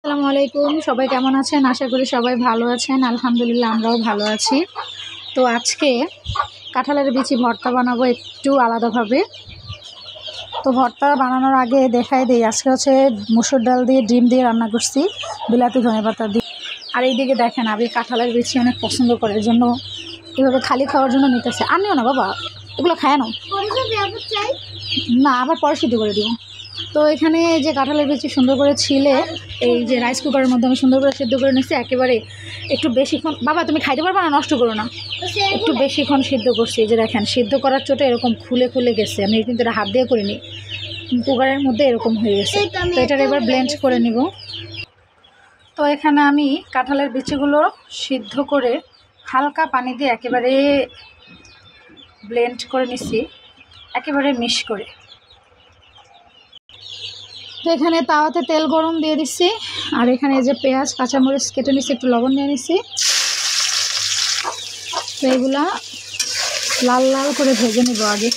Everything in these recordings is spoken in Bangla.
আসসালামু আলাইকুম। সবাই কেমন আছেন? আশা করি সবাই ভালো আছেন। আলহামদুলিল্লাহ আমরাও ভালো আছি। তো আজকে কাঁঠালের বিচি ভর্তা বানাবো একটু আলাদাভাবে। তো ভর্তা বানানোর আগে দেখাই দিই, আজকে হচ্ছে মসুর ডাল দিয়ে ডিম দিয়ে রান্না করছি, বিলাতি ধনেপাতা দিয়ে। আর এইদিকে দেখেন আমি কাঁঠালের বিচি অনেক পছন্দ করে, এর জন্য এভাবে খালি খাওয়ার জন্য নিতেছে। আর নিও না বাবা, এগুলো খায় নাও না, আবার পরে সিদ্ধ করে দিব। তো এখানে যে কাঁঠালের বিচি সুন্দর করে ছিলে এই যে রাইস কুকারের মধ্যে আমি সুন্দর করে সিদ্ধ করে নিচ্ছি। একেবারে একটু বেশিক্ষণ, বাবা তুমি খাইতে পারবা না, নষ্ট করো না, একটু বেশিক্ষণ সিদ্ধ করছি। এই যে দেখেন সিদ্ধ করার চোটে এরকম খুলে খুলে গেছে, আমি কিন্তু এটা হাত দিয়ে করিনি, কুকারের মধ্যে এরকম হয়ে গেছে। তো এটার এবার ব্লেন্ড করে নিব। তো এখানে আমি কাঁঠালের বিচিগুলো সিদ্ধ করে হালকা পানি দিয়ে একেবারে ব্লেন্ড করে নিচ্ছি, একেবারে মিশ করে। তো এখানে তাওয়াতে তেল গরম দিয়ে দিচ্ছি, আর এখানে যে পেঁয়াজ কাঁচামরিচ কেটে নিচ্ছি, একটু লবণ নিয়ে নিচ্ছি। তো এগুলা লাল লাল করে ভেজে নেব আগে।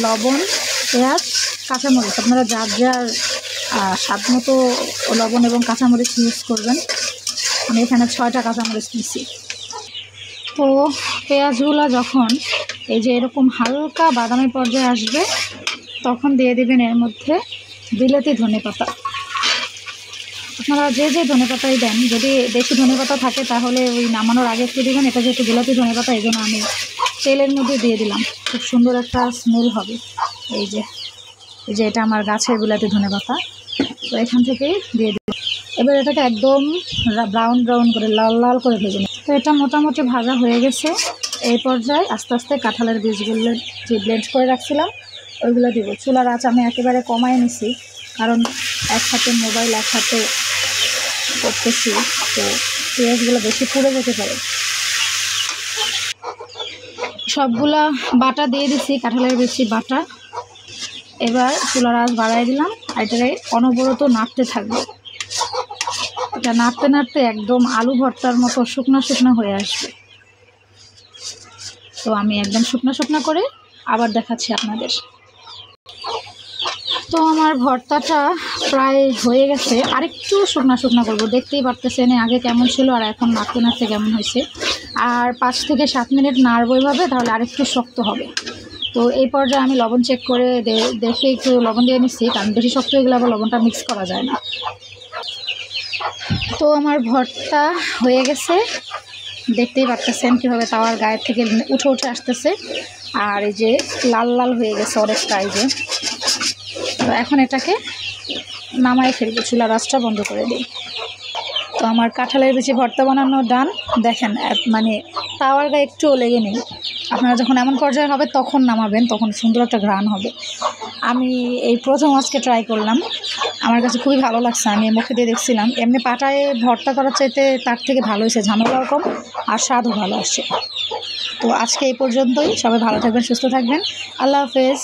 লবণ, পেঁয়াজ, কাঁচামরিচ আপনারা যার যার স্বাদ মতো লবণ এবং কাঁচামরিচ ইউজ করবেন। আমি এখানে 6টা কাঁচামরিচ নিচ্ছি। তো পেঁয়াজগুলো যখন এই যে এরকম হালকা বাদামি পর্যায়ে আসবে, তখন দিয়ে দেবেন এর মধ্যে বিলাতি ধনেপাতা। আপনারা যে যে ধনেপাতাই দেন, যদি বেশি ধনেপাতা থাকে তাহলে ওই নামানোর আগে একটু দেবেন। এটা যেহেতু বিলাতি ধনেপাতা, এই জন্য আমি তেলের মধ্যে দিয়ে দিলাম, খুব সুন্দর একটা স্মেল হবে। এই যে এটা আমার গাছের বিলাতি ধনেপাতা, তো এখান থেকেই দিয়ে দিই। এবার এটাকে একদম ব্রাউন ব্রাউন করে লাল লাল করে ভেজে নিই। তো এটা মোটামুটি ভাজা হয়ে গেছে। এই পর্যায়ে আস্তে আস্তে কাঁঠালের বীজগুলো যে ব্লেন্ড করে রাখছিলাম ওইগুলো দিব। চুলার আঁচ আমি একেবারে কমায় নিছি, কারণ এক হাতে মোবাইল এক হাতে করতেছি, তো পেঁয়াজগুলো বেশি পুড়ে যেতে পারে। সবগুলা বাটা দিয়ে দিছি, কাঁঠালের বিচি বাটা। এবার চুলার আঁচ বাড়াই দিলাম, এটাকে অনবরত নাড়তে থাকবে। এটা নাড়তে নাড়তে একদম আলু ভর্তার মতো শুকনা শুকনা হয়ে আসবে। তো আমি একদম শুকনা শুকনা করে আবার দেখাচ্ছি আপনাদের। তো আমার ভর্তাটা প্রায় হয়ে গেছে, আরেকটু শুকনা শুকনা করবো। দেখতেই পারতেছেন আগে কেমন ছিল আর এখন নাড়তে নাড়তে কেমন হয়েছে। আর 5 থেকে 7 মিনিট নাড়বো এভাবে, তাহলে আরেকটু শক্ত হবে। তো এই পর্যায়ে আমি লবণ চেক করে দেখে একটু লবণ দিয়ে নিচ্ছি, কারণ বেশি শক্ত হয়ে গেলে আবার লবণটা মিক্স করা যায় না। তো আমার ভর্তা হয়ে গেছে, দেখতেই পারতেছেন কীভাবে তাওয়ার গায়ের থেকে উঠে উঠে আসতেছে, আর এই যে লাল লাল হয়ে গেছে অনেকটা। এই যে তো এখন এটাকে নামায় ফেলবো, চুলার আঁচটা বন্ধ করে দিই। তো আমার কাঁঠালের বিচি ভর্তা বানানো ডান। দেখেন মানে তাওয়ার গায়ে একটুও লেগে নেই। আপনারা যখন এমন পর্যায়ে হবে তখন নামাবেন, তখন সুন্দর একটা ঘ্রাণ হবে। আমি এই প্রথম আজকে ট্রাই করলাম, আমার কাছে খুবই ভালো লাগছে। আমি মুখে দিয়ে দেখছিলাম, এমনি পাটায় ভর্তা করার চাইতে তার থেকে ভালো হয়েছে, ঝামেলাও কম আর স্বাদও ভালো আসছে। তো আজকে এই পর্যন্তই, সবাই ভালো থাকবেন, সুস্থ থাকবেন, আল্লাহ হাফেজ।